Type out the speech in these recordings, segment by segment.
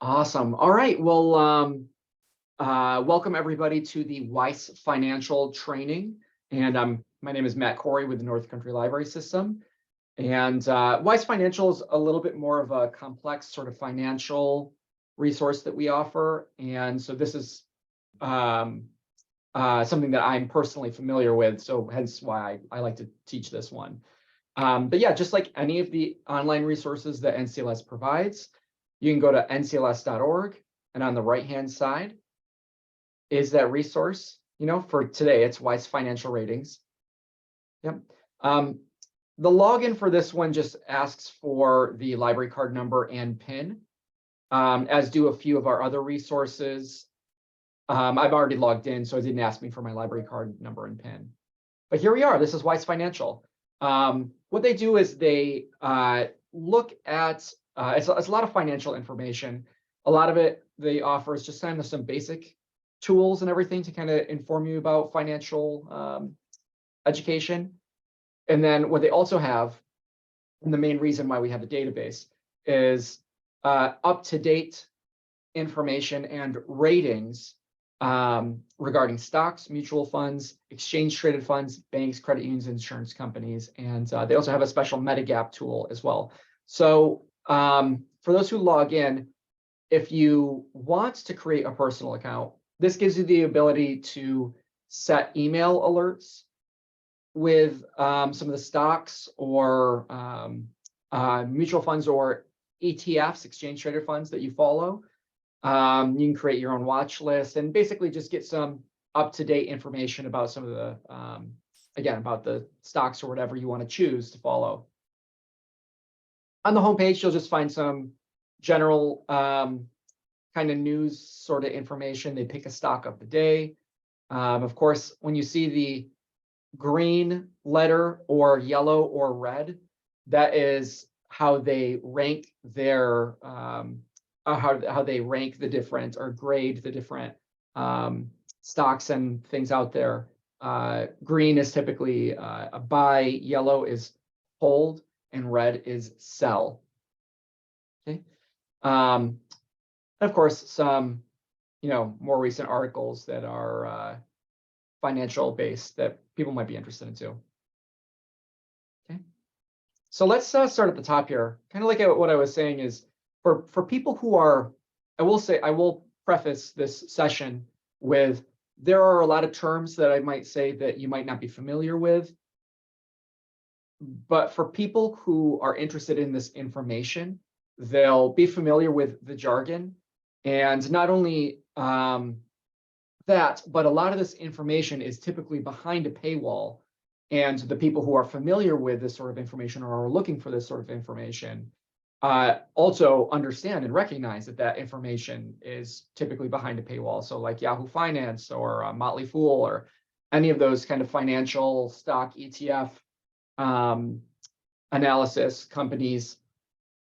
Awesome. All right. Well, welcome everybody to the Weiss Financial Training. And my name is Matt Corey with the North Country Library System. And Weiss Financial is a little bit more of a complex sort of financial resource that we offer. And so this is something that I'm personally familiar with. So hence why I like to teach this one. But yeah, just like any of the online resources that NCLS provides, you can go to ncls.org, and on the right-hand side is that resource. For today, it's Weiss Financial Ratings. Yep. The login for this one just asks for the library card number and PIN, as do a few of our other resources. I've already logged in, so it didn't ask me for my library card number and PIN. But here we are. This is Weiss Financial. What they do is they look at it's a lot of financial information. A lot of it they offer is just kind of some basic tools and everything to kind of inform you about financial education. And then what they also have, and the main reason why we have the database, is up-to-date information and ratings regarding stocks, mutual funds, exchange-traded funds, banks, credit unions, insurance companies, and they also have a special Medigap tool as well. So for those who log in, if you want to create a personal account, this gives you the ability to set email alerts with some of the stocks or mutual funds or ETFs, exchange-traded funds that you follow. You can create your own watch list and basically just get some up-to-date information about some of the, again, about the stocks or whatever you want to choose to follow. On the homepage, you'll just find some general kind of news sort of information. They pick a stock of the day. Of course, when you see the green letter or yellow or red, that is how they rank their how they rank the different or grade the different stocks and things out there. Green is typically a buy, yellow is hold, and red is sell. Okay. And of course, some more recent articles that are financial based that people might be interested in too. Okay. So let's start at the top here. Kind of like what I was saying is for people who are, I will preface this session with there are a lot of terms that I might say that you might not be familiar with. But for people who are interested in this information, they'll be familiar with the jargon. And not only that, but a lot of this information is typically behind a paywall. And the people who are familiar with this sort of information or are looking for this sort of information also understand and recognize that information is typically behind a paywall. So like Yahoo Finance or Motley Fool or any of those kind of financial stock ETF analysis companies,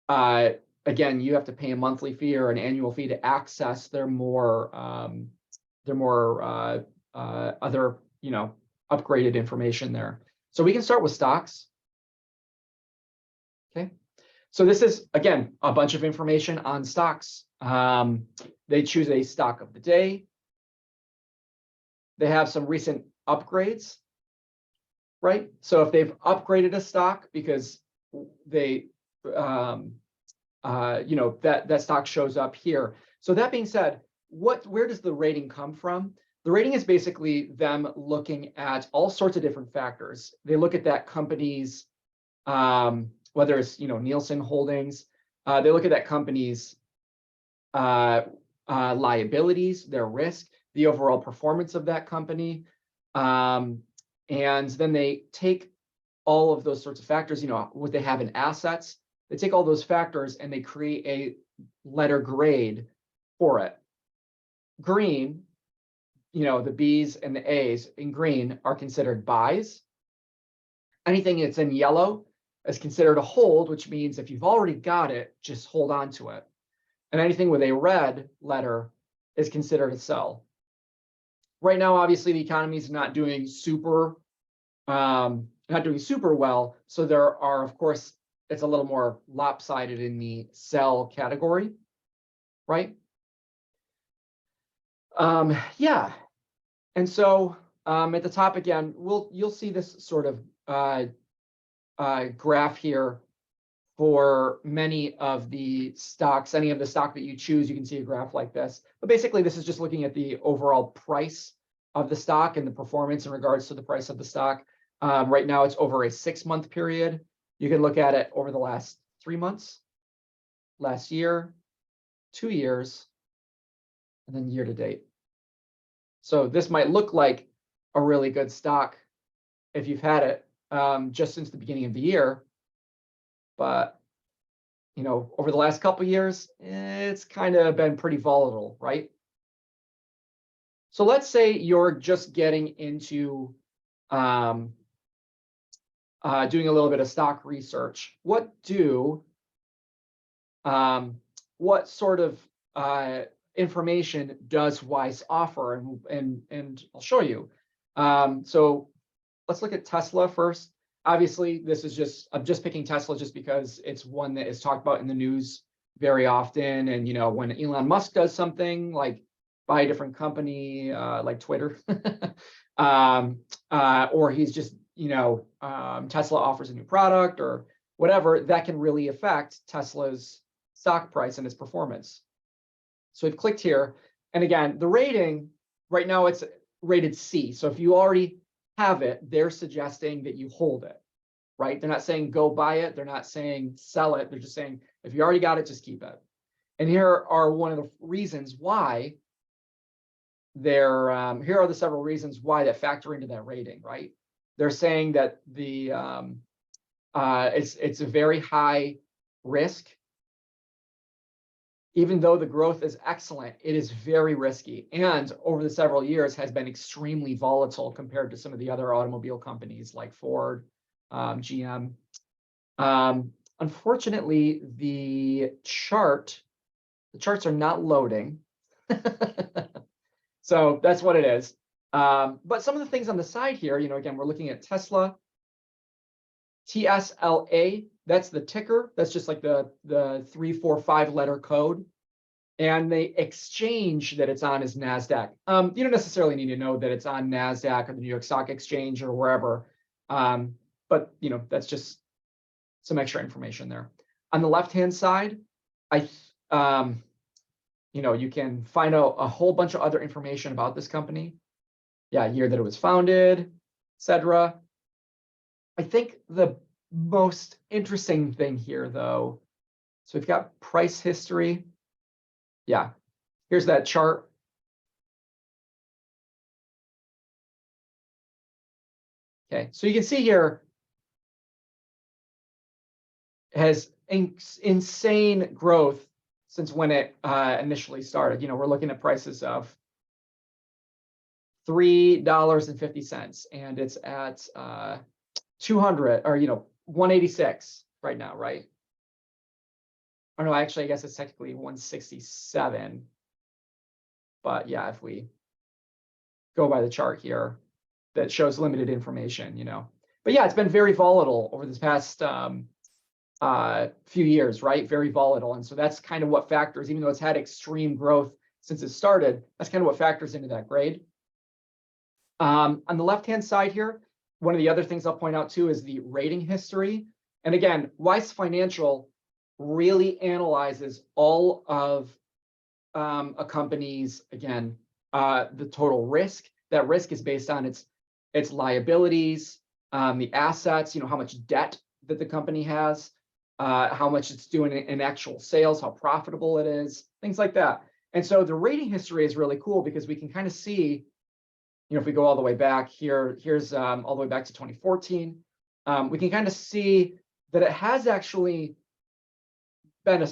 again, you have to pay a monthly fee or an annual fee to access their more other upgraded information there. So we can start with stocks. Okay, so this is again a bunch of information on stocks. They choose a stock of the day. They have some recent upgrades. Right. So if they've upgraded a stock because they, that stock shows up here. So that being said, where does the rating come from? The rating is basically them looking at all sorts of different factors. They look at that company's, whether it's Nielsen Holdings. They look at that company's liabilities, their risk, the overall performance of that company. And then they take all of those sorts of factors, what they have in assets. They take all those factors and they create a letter grade for it. Green, the B's and the A's in green are considered buys. Anything that's in yellow is considered a hold, which means if you've already got it, just hold on to it. And anything with a red letter is considered a sell. Right now, obviously, the economy is not doing super well. So there are, of course, it's a little more lopsided in the sell category. right? Yeah. And so at the top again, you'll see this sort of graph here for many of the stocks. Any of the stock that you choose, you can see a graph like this. But basically, this is just looking at the overall price of the stock and the performance in regards to the price of the stock. Right now, it's over a 6-month period. You can look at it over the last 3 months, last year, 2 years, and then year to date. So this might look like a really good stock if you've had it just since the beginning of the year, but over the last couple of years, it's kind of been pretty volatile, right? So let's say you're just getting into doing a little bit of stock research. What sort of information does Weiss offer? And I'll show you. So let's look at Tesla first. Obviously, I'm just picking Tesla just because it's one that is talked about in the news very often. And when Elon Musk does something like buy a different company like Twitter, or he's just Tesla offers a new product or whatever, that can really affect Tesla's stock price and its performance. So we've clicked here, and again, the rating right now it's rated C. So if you already have it, they're suggesting that you hold it, right? They're not saying go buy it. They're not saying sell it. They're just saying if you already got it, just keep it. And here are one of the reasons why here are the several reasons why that factor into that rating, right? They're saying that the it's a very high risk. Even though the growth is excellent, it is very risky, and over the several years has been extremely volatile compared to some of the other automobile companies like Ford, GM. Unfortunately, the charts are not loading. So that's what it is. But some of the things on the side here, again, we're looking at Tesla, TSLA, that's the ticker. That's just like the 3, 4, 5-letter code. And the exchange that it's on is NASDAQ. You don't necessarily need to know that it's on NASDAQ or the New York Stock Exchange or wherever. But that's just some extra information there. On the left-hand side, you can find out a whole bunch of other information about this company. Yeah, year that it was founded, etc. I think the most interesting thing here, though, so we've got price history. Yeah, here's that chart. Okay, so you can see here it has insane growth since when it initially started. We're looking at prices of $3.50, and it's at 200 or 186 right now, right? Or no, actually, I guess it's technically 167. But yeah, if we go by the chart here that shows limited information, But yeah, it's been very volatile over this past few years, right? Very volatile. And so that's kind of what factors, even though it's had extreme growth since it started, that's kind of what factors into that grade. On the left-hand side here, one of the other things I'll point out too is the rating history. And again, Weiss Financial really analyzes all of a company's, again, the total risk. That risk is based on its liabilities, the assets, how much debt that the company has, how much it's doing in actual sales, how profitable it is, things like that. And so the rating history is really cool because we can kind of see, if we go all the way back here's all the way back to 2014, we can kind of see that it has actually been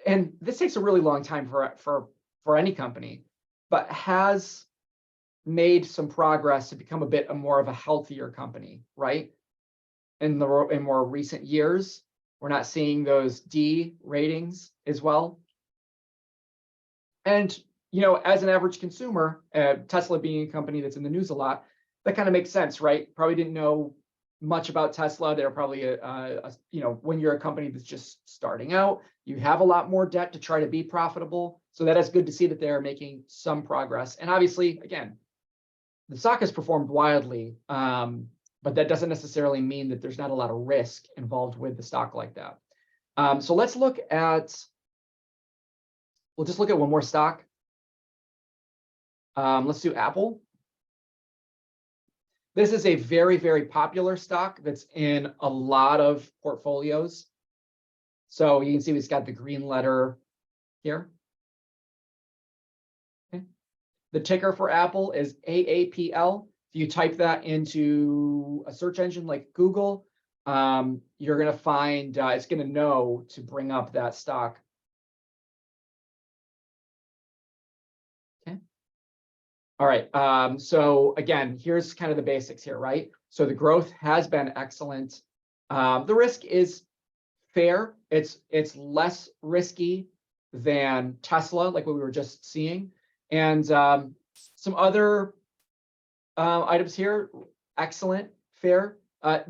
and this takes a really long time for any company, but has made some progress to become a bit more of a healthier company, right? In more recent years, we're not seeing those D ratings as well. And as an average consumer, Tesla being a company that's in the news a lot, that kind of makes sense, right? Probably didn't know much about Tesla. They're probably when you're a company that's just starting out, you have a lot more debt to try to be profitable. So that is good to see that they're making some progress. And obviously, again, the stock has performed wildly, but that doesn't necessarily mean that there's not a lot of risk involved with the stock like that. So let's look at, we'll just look at one more stock. Let's do Apple. This is a very, very popular stock that's in a lot of portfolios. So you can see it's got the green letter here. Okay. The ticker for Apple is AAPL. If you type that into a search engine like Google, you're going to find it's going to know to bring up that stock. Okay. All right. So again, here's kind of the basics here, right? So the growth has been excellent. The risk is fair. It's less risky than Tesla, like what we were just seeing. And some other items here, excellent, fair.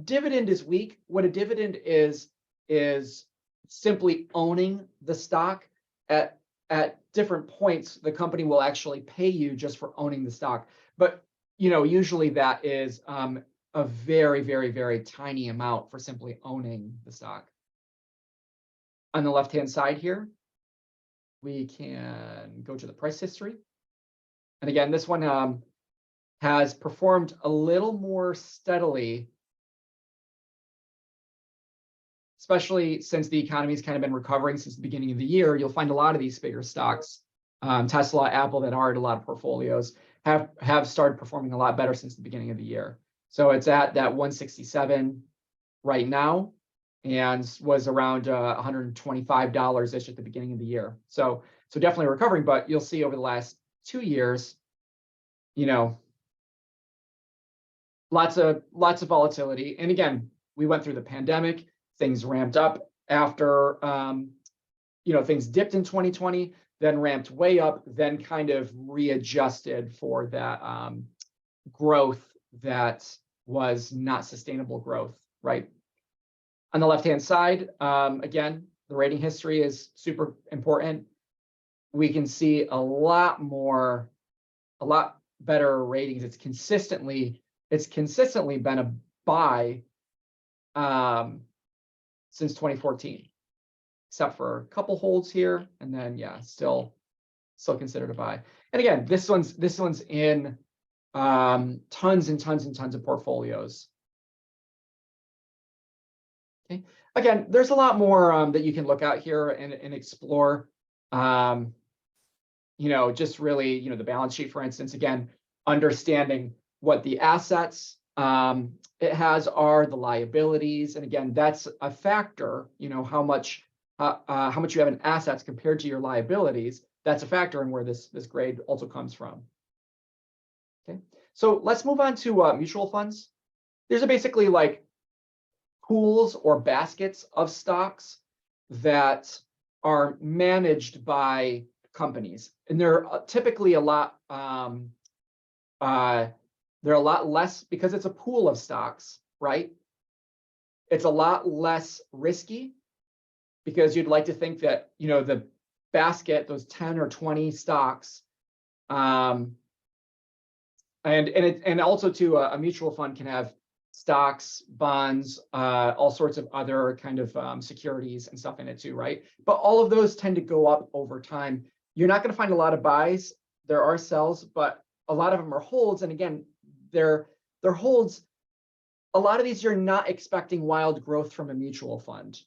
Dividend is weak. What a dividend is simply owning the stock. At different points, the company will actually pay you just for owning the stock. But usually that is a very, very, very tiny amount for simply owning the stock. On the left-hand side here, we can go to the price history. And again, this one has performed a little more steadily, especially since the economy's kind of been recovering since the beginning of the year. You'll find a lot of these bigger stocks, Tesla, Apple, that are in a lot of portfolios, have started performing a lot better since the beginning of the year. So it's at that 167 right now, and was around $125-ish at the beginning of the year. So definitely recovering, but you'll see over the last 2 years, lots of volatility. And again, we went through the pandemic. Things ramped up after, things dipped in 2020, then ramped way up, then kind of readjusted for that growth that was not sustainable growth, right? On the left-hand side, again, the rating history is super important. We can see a lot better ratings. It's consistently been a buy since 2014, except for a couple holds here, and then still considered a buy. And again, this one's in tons and tons and tons of portfolios. Okay. Again, there's a lot more that you can look at here and explore. Just really, the balance sheet, for instance, again, understanding what the assets it has are, the liabilities, and again, that's a factor. How much you have in assets compared to your liabilities. That's a factor in where this grade also comes from. Okay, so let's move on to mutual funds. There's basically like pools or baskets of stocks that are managed by companies, and they're typically a lot they're a lot less, because it's a pool of stocks, right? It's a lot less risky, because you'd like to think that the basket, those 10 or 20 stocks, and also too, a mutual fund can have stocks, bonds, all sorts of other kind of securities and stuff in it too, right? But all of those tend to go up over time. You're not going to find a lot of buys. There are sells, but a lot of them are holds. And again, they're holds. A lot of these, you're not expecting wild growth from a mutual fund,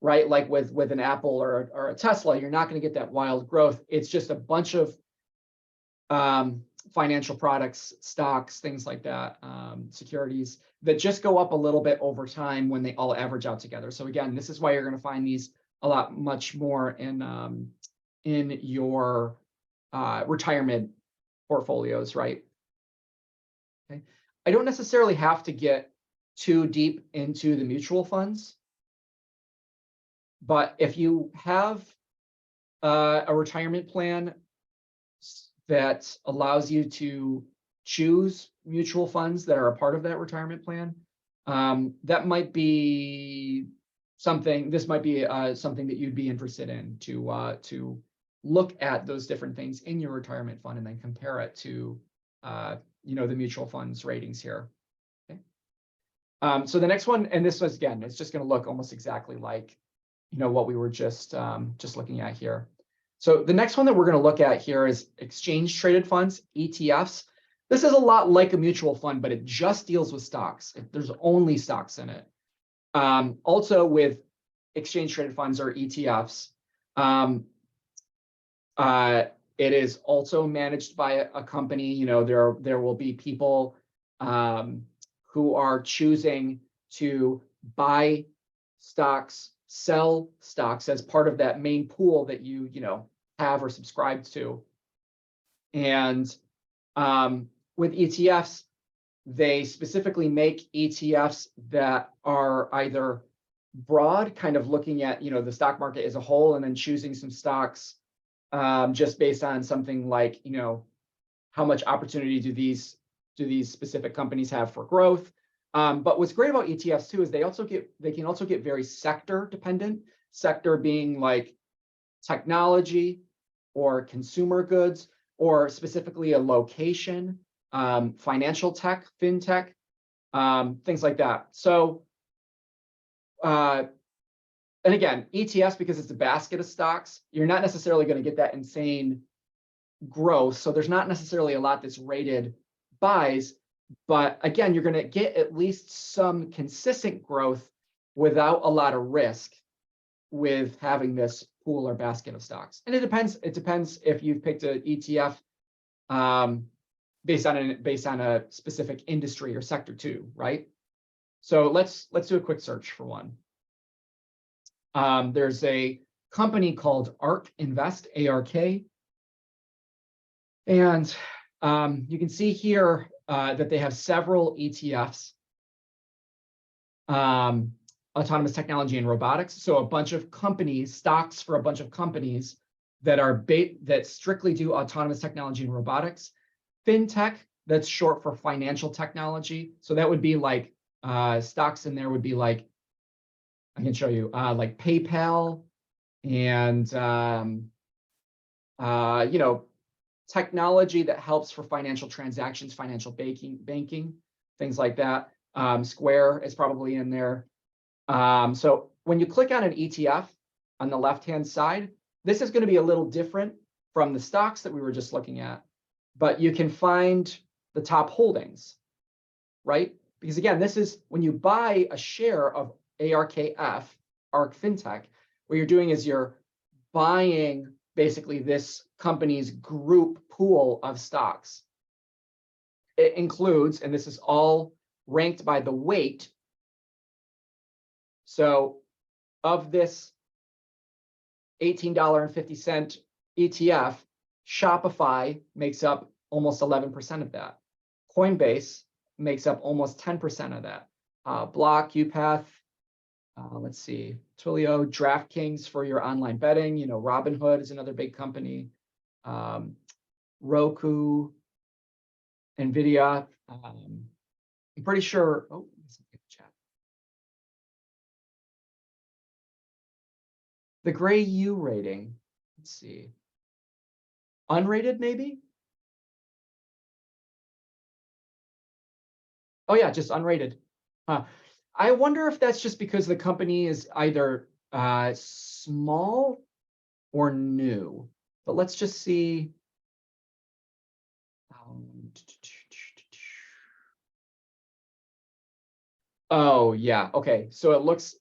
right? Like with an Apple or a Tesla, you're not going to get that wild growth. It's just a bunch of financial products, stocks, things like that, securities that just go up a little bit over time when they all average out together. So again, this is why you're going to find these much more in your retirement portfolios, right? Okay. I don't necessarily have to get too deep into the mutual funds, but if you have a retirement plan that allows you to choose mutual funds that are a part of that retirement plan, that might be something. This might be something that you'd be interested in to look at those different things in your retirement fund and then compare it to the mutual funds ratings here. Okay. So the next one, and this was again, it's just going to look almost exactly like what we were just looking at here. So the next one that we're going to look at here is exchange traded funds, ETFs. This is a lot like a mutual fund, but it just deals with stocks. There's only stocks in it. Also with exchange traded funds or ETFs, it is also managed by a company. There will be people who are choosing to buy stocks, sell stocks as part of that main pool that you have or subscribe to. And with ETFs, they specifically make ETFs that are either broad, kind of looking at the stock market as a whole, and then choosing some stocks just based on something like how much opportunity do these specific companies have for growth. But what's great about ETFs too is they can also get very sector dependent. Sector being like technology or consumer goods, or specifically a location, financial tech, fintech, things like that. So, and again, ETFs, because it's a basket of stocks, you're not necessarily going to get that insane growth. So there's not necessarily a lot that's rated buys, but again, you're going to get at least some consistent growth without a lot of risk with having this pool or basket of stocks. And it depends if you've picked an ETF based on a specific industry or sector too, right? So let's do a quick search for one. There's a company called ARK Invest, ARK. And you can see here that they have several ETFs, autonomous technology and robotics. So a bunch of companies, stocks for a bunch of companies that strictly do autonomous technology and robotics. Fintech, that's short for financial technology. So that would be like stocks in there would be like, I can show you, like PayPal and technology that helps for financial transactions, financial banking, things like that. Square is probably in there. So when you click on an ETF on the left-hand side, this is going to be a little different from the stocks that we were just looking at, but you can find the top holdings, right? Because again, this is when you buy a share of ARKF, ARK Fintech, what you're doing is you're buying basically this company's group pool of stocks. It includes, and this is all ranked by the weight. So of this $18.50 ETF, Shopify makes up almost 11% of that. Coinbase makes up almost 10% of that. Block, UPath, let's see, Twilio, DraftKings for your online betting. Robinhood is another big company. Roku, NVIDIA. I'm pretty sure. Oh, let's look at the chat. The Gray U rating. Let's see. Unrated, maybe? Oh yeah, just unrated. I wonder if that's just because the company is either small or new. But let's just see. Oh yeah, okay. So it looks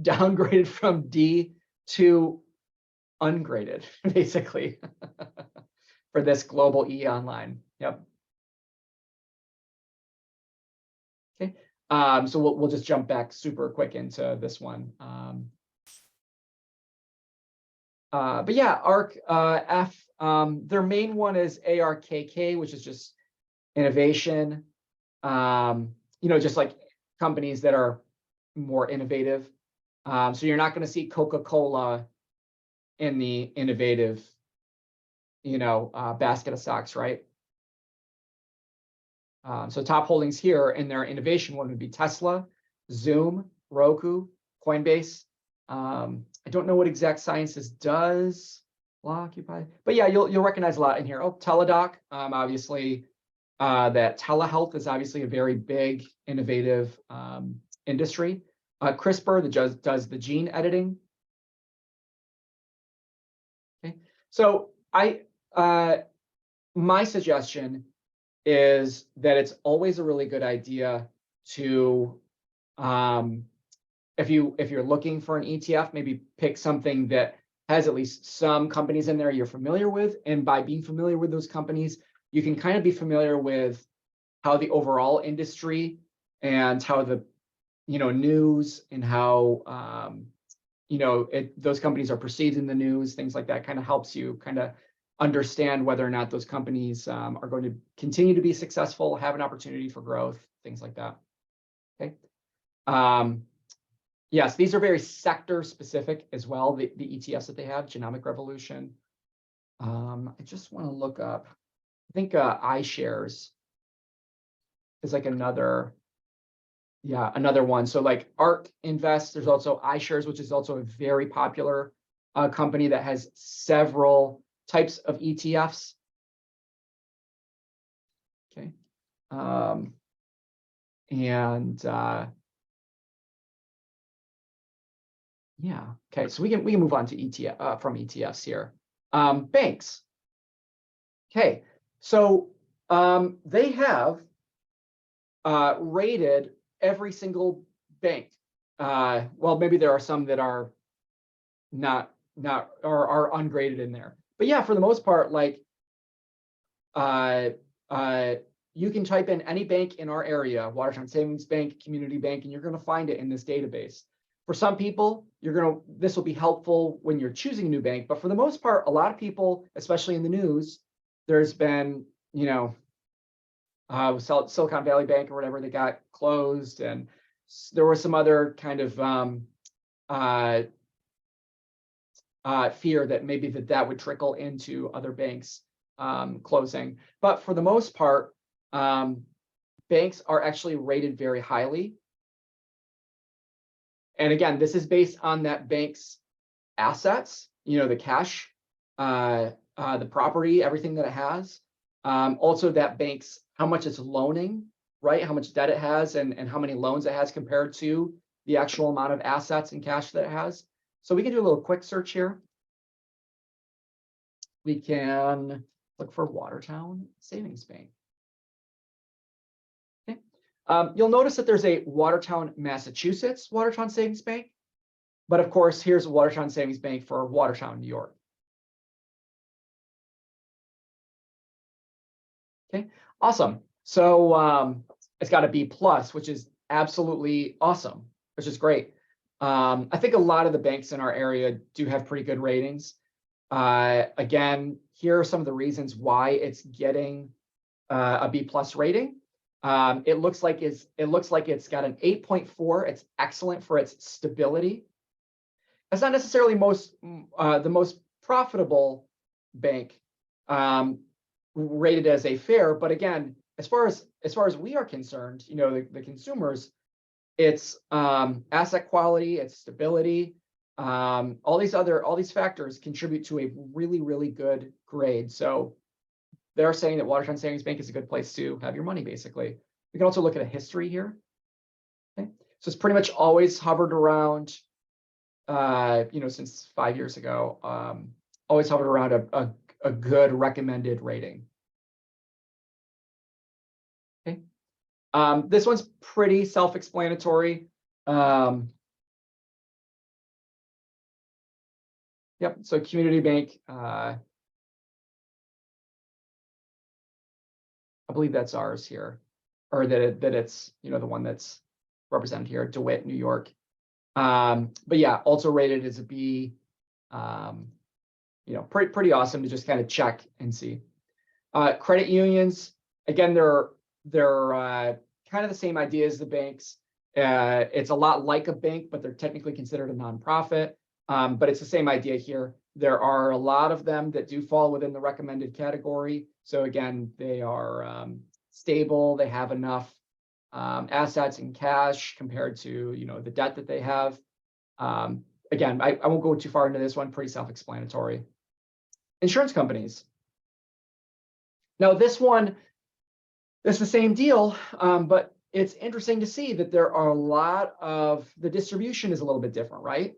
downgraded from D to ungraded, basically, for this global E online. Yep. Okay. So we'll just jump back super quick into this one. But yeah, ARK F, their main one is ARKK, which is just innovation. Just like companies that are more innovative. So you're not going to see Coca-Cola in the innovative, basket of stocks, right? So top holdings here in their innovation one would be Tesla, Zoom, Roku, Coinbase. I don't know what Exact Sciences does. Occupy, but yeah, you'll recognize a lot in here. Oh, Teladoc, obviously, that telehealth is obviously a very big, innovative industry. CRISPR that does the gene editing. Okay, so my suggestion is that it's always a really good idea to, if you're looking for an ETF, maybe pick something that has at least some companies in there you're familiar with. And by being familiar with those companies, you can kind of be familiar with how the overall industry and how the news and how those companies are perceived in the news, things like that kind of helps you kind of understand whether or not those companies are going to continue to be successful, have an opportunity for growth, things like that. Okay. Yes, these are very sector specific as well, the ETFs that they have, Genomic Revolution. I just want to look up, I think iShares is like another one. So like ARK Invest, there's also iShares, which is also a very popular company that has several types of ETFs. Okay. Yeah, okay, so we can move on to ETF from ETFs here. Banks. Okay, so they have rated every single bank. Well, maybe there are some that are not are ungraded in there. But yeah, for the most part, like you can type in any bank in our area, Watertown Savings Bank, Community Bank, and you're going to find it in this database. For some people, this will be helpful when you're choosing a new bank. But for the most part, a lot of people, especially in the news, there's been, Silicon Valley Bank or whatever, they got closed, and there was some other kind of fear that maybe that would trickle into other banks closing. But for the most part, banks are actually rated very highly. And again, this is based on that bank's assets, the cash, the property, everything that it has. Also that bank's, how much it's loaning, right? How much debt it has and how many loans it has compared to the actual amount of assets and cash that it has. So we can do a little quick search here. We can look for Watertown Savings Bank. Okay. You'll notice that there's a Watertown, Massachusetts Watertown Savings Bank. But of course, here's Watertown Savings Bank for Watertown, New York. Okay, awesome. So it's got a B+, which is absolutely awesome, which is great. I think a lot of the banks in our area do have pretty good ratings. Again, here are some of the reasons why it's getting a B+ rating. It looks like it's got an 8.4. It's excellent for its stability. It's not necessarily the most profitable bank rated as a fair, but again, as far as we are concerned, the consumers, it's asset quality, it's stability, all these factors contribute to a really, really good grade. So they're saying that Watertown Savings Bank is a good place to have your money, basically. We can also look at a history here. Okay, so it's pretty much always hovered around, since 5 years ago, always hovered around a good recommended rating. Okay, this one's pretty self-explanatory. Yep, so Community Bank, I believe that's ours here, or that it's the one that's represented here, DeWitt, New York. But yeah, also rated as a B. Pretty awesome to just kind of check and see. Credit unions, again, they're kind of the same idea as the banks. It's a lot like a bank, but they're technically considered a nonprofit. But it's the same idea here. There are a lot of them that do fall within the recommended category. So again, they are stable. They have enough assets and cash compared to, the debt that they have. Again, I won't go too far into this one, pretty self-explanatory. Insurance companies. Now this one, it's the same deal, but it's interesting to see that there are a lot of, the distribution is a little bit different, right?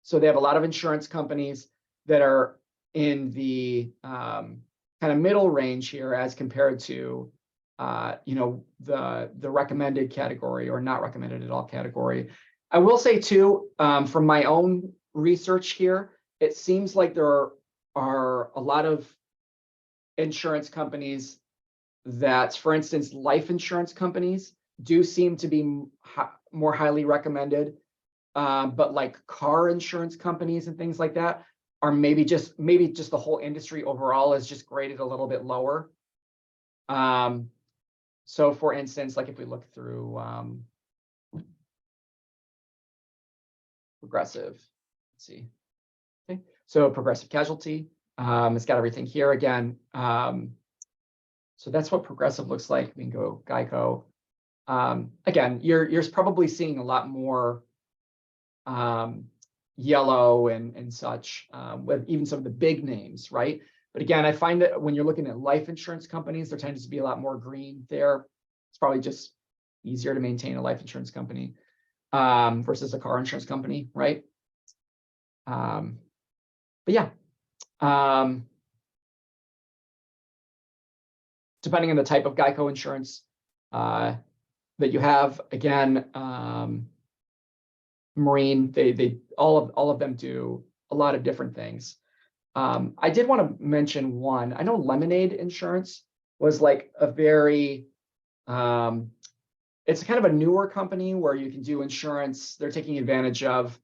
So they have a lot of insurance companies that are in the kind of middle range here as compared to, the recommended category or not recommended at all category. I will say too, from my own research here, it seems like there are a lot of insurance companies that, for instance, life insurance companies do seem to be more highly recommended, but like car insurance companies and things like that are maybe just the whole industry overall is just graded a little bit lower. So for instance, like if we look through Progressive, let's see. Okay, so Progressive Casualty, it's got everything here again. So that's what Progressive looks like. We can go Geico. Again, you're probably seeing a lot more yellow and such with even some of the big names, right? But again, I find that when you're looking at life insurance companies, there tends to be a lot more green there. It's probably just easier to maintain a life insurance company versus a car insurance company, right? But yeah, depending on the type of Geico insurance that you have, again, marine, they all of them do a lot of different things. I did want to mention one. I know Lemonade Insurance was like a very it's kind of a newer company where you can do insurance. They're taking advantage of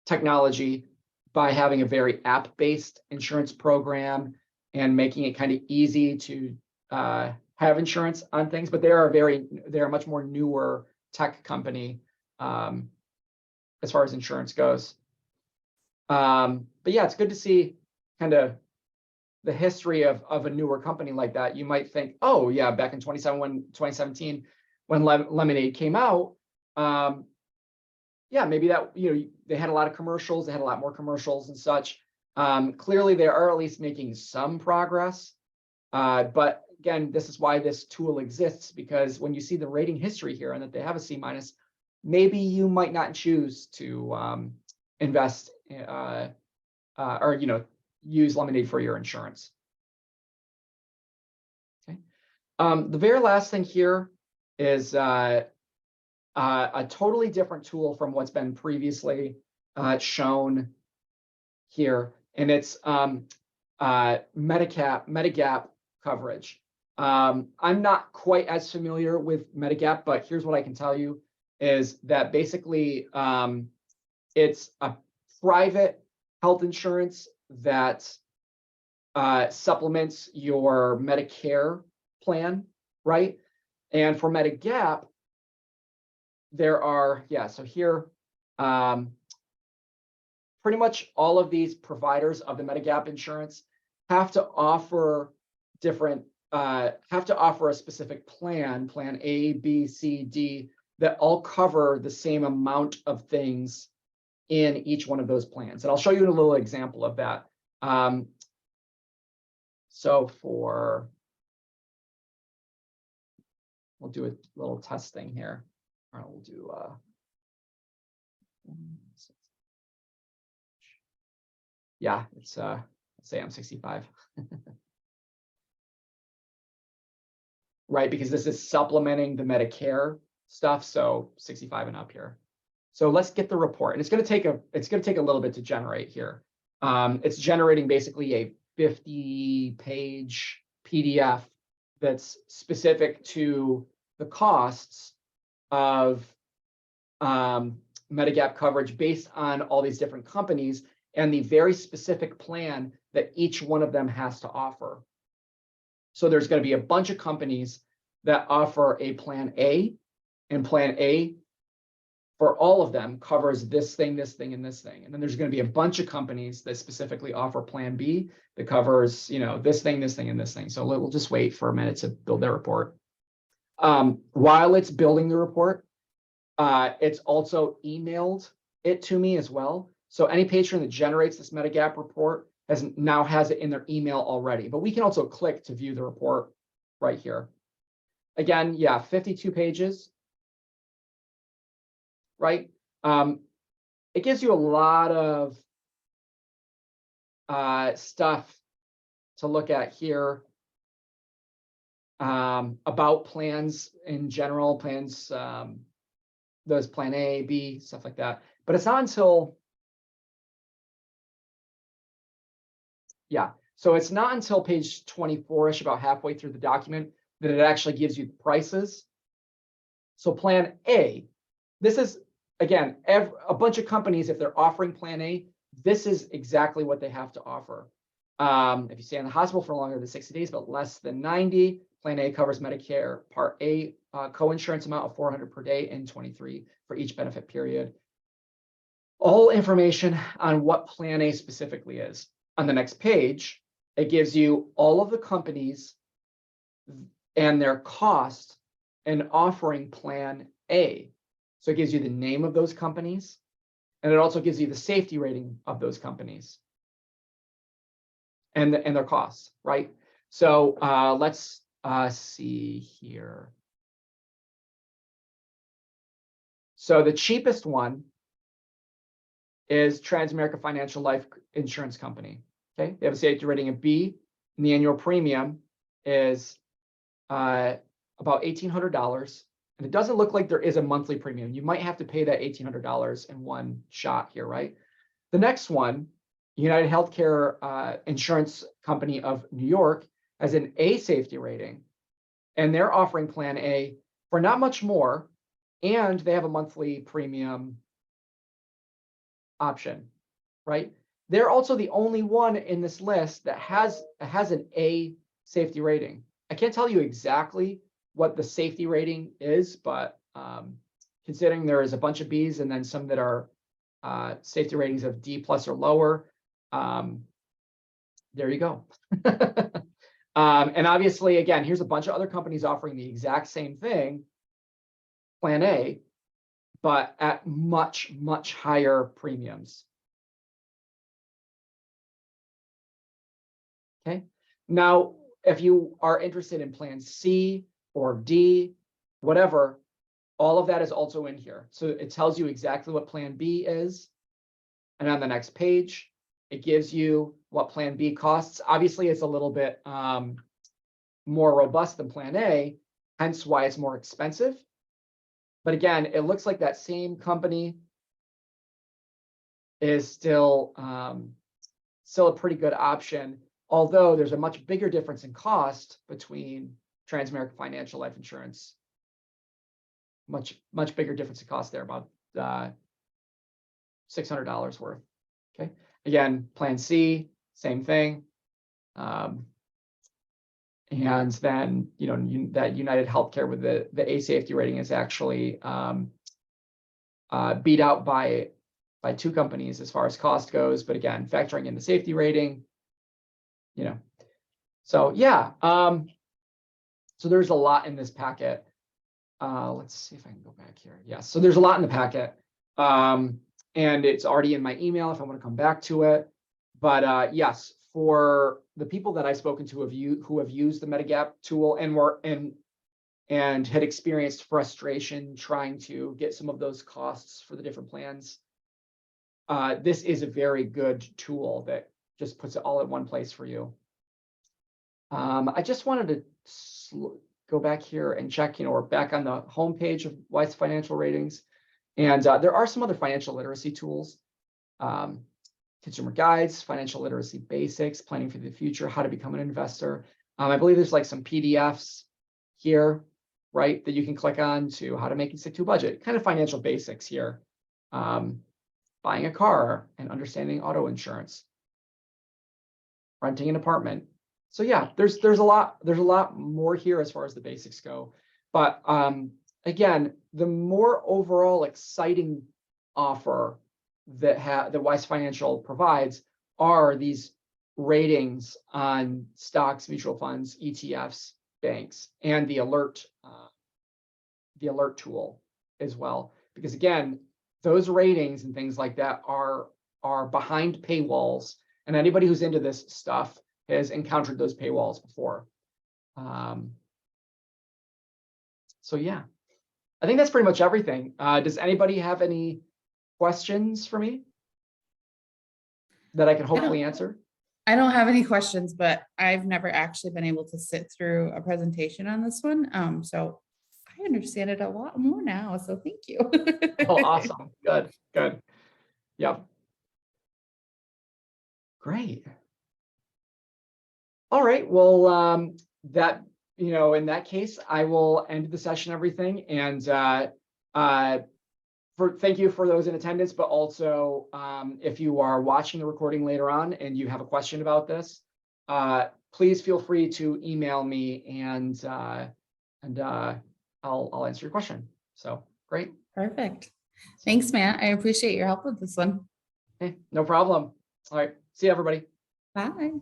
technology by having a very app-based insurance program and making it kind of easy to have insurance on things. But they're a much more newer tech company as far as insurance goes. But yeah, it's good to see kind of the history of a newer company like that. You might think, oh yeah, back in 2017, when Lemonade came out, yeah, maybe that, they had a lot of commercials, they had a lot more commercials and such. Clearly they are at least making some progress. But again, this is why this tool exists, because when you see the rating history here and that they have a C-, maybe you might not choose to invest or use Lemonade for your insurance. Okay. The very last thing here is a totally different tool from what's been previously shown here, and it's Medigap coverage. I'm not quite as familiar with Medigap, but here's what I can tell you is that basically it's a private health insurance that supplements your Medicare plan, right? And for Medigap, there are, so here, pretty much all of these providers of the Medigap insurance have to offer a specific plan A, B, C, D, that all cover the same amount of things in each one of those plans. And I'll show you a little example of that. So we'll do a little testing here. All right, we'll do yeah, it's let's say I'm 65. Right, because this is supplementing the Medicare stuff, so 65 and up here. So let's get the report, and it's going to take a little bit to generate here. It's generating basically a 50-page PDF that's specific to the costs of Medigap coverage based on all these different companies and the very specific plan that each one of them has to offer. So there's going to be a bunch of companies that offer a plan A, and plan A for all of them covers this thing, and this thing. And then there's going to be a bunch of companies that specifically offer Plan B that covers, this thing, and this thing. So we'll just wait for a minute to build their report. While it's building the report, it's also emailed it to me as well. So any patron that generates this Medigap report now has it in their email already. But we can also click to view the report right here. Again, yeah, 52 pages, right? It gives you a lot of stuff to look at here about plans in general, plans, those Plan A, B, stuff like that. But it's not until, so it's not until page 24-ish, about halfway through the document, that it actually gives you the prices. So Plan A, this is, again, a bunch of companies, if they're offering Plan A, this is exactly what they have to offer. If you stay in the hospital for longer than 60 days, but less than 90, Plan A covers Medicare Part A coinsurance amount of $400 per day and $23 for each benefit period. All information on what Plan A specifically is. On the next page, it gives you all of the companies and their cost in offering Plan A. So it gives you the name of those companies, and it also gives you the safety rating of those companies and their costs, right? So let's see here. So the cheapest one is Transamerica Financial Life Insurance Company. Okay, they have a safety rating of B, and the annual premium is about $1,800. And it doesn't look like there is a monthly premium. You might have to pay that $1,800 in one shot here, right? The next one, United Healthcare Insurance Company of New York, has an A safety rating, and they're offering Plan A for not much more, and they have a monthly premium option, right? They're also the only one in this list that has an A safety rating. I can't tell you exactly what the safety rating is, but considering there is a bunch of Bs and then some that are safety ratings of D+ or lower, there you go. And obviously, again, here's a bunch of other companies offering the exact same thing, Plan A, but at much, much higher premiums. Okay. Now, if you are interested in Plan C or D, whatever, all of that is also in here. So it tells you exactly what Plan B is. And on the next page, it gives you what Plan B costs. Obviously, it's a little bit more robust than Plan A, hence why it's more expensive. But again, it looks like that same company is still a pretty good option, although there's a much bigger difference in cost between Transamerica Financial Life Insurance. Much bigger difference in cost there, about $600 worth. Okay. Again, Plan C, same thing. And then, that United Healthcare with the A safety rating is actually beat out by two companies as far as cost goes. But again, factoring in the safety rating, so yeah. So there's a lot in this packet. Let's see if I can go back here. Yes, so there's a lot in the packet. And it's already in my email if I want to come back to it. But yes, for the people that I've spoken to who have used the Medigap tool and had experienced frustration trying to get some of those costs for the different plans, this is a very good tool that just puts it all in one place for you. I just wanted to go back here and check, we're back on the homepage of Weiss Financial Ratings. And there are some other financial literacy tools, consumer guides, financial literacy basics, planning for the future, how to become an investor. I believe there's like some PDFs here, right, that you can click on to how to make and stick to a budget, kind of financial basics here. Buying a car and understanding auto insurance, renting an apartment. So yeah, there's a lot more here as far as the basics go. But again, the more overall exciting offer that Weiss Financial provides are these ratings on stocks, mutual funds, ETFs, banks, and the alert tool as well. Because again, those ratings and things like that are behind paywalls, and anybody who's into this stuff has encountered those paywalls before. So yeah, I think that's pretty much everything. Does anybody have any questions for me that I can hopefully answer? I don't have any questions, but I've never actually been able to sit through a presentation on this one. So I understand it a lot more now. So thank you. Oh, awesome. Good, good. Yep. Great. All right. Well, in that case, I will end the session, everything. And thank you for those in attendance, but also if you are watching the recording later on and you have a question about this, please feel free to email me and I'll answer your question. So great. Perfect. Thanks, Matt. I appreciate your help with this one. Okay, no problem. All right. See you, everybody. Bye.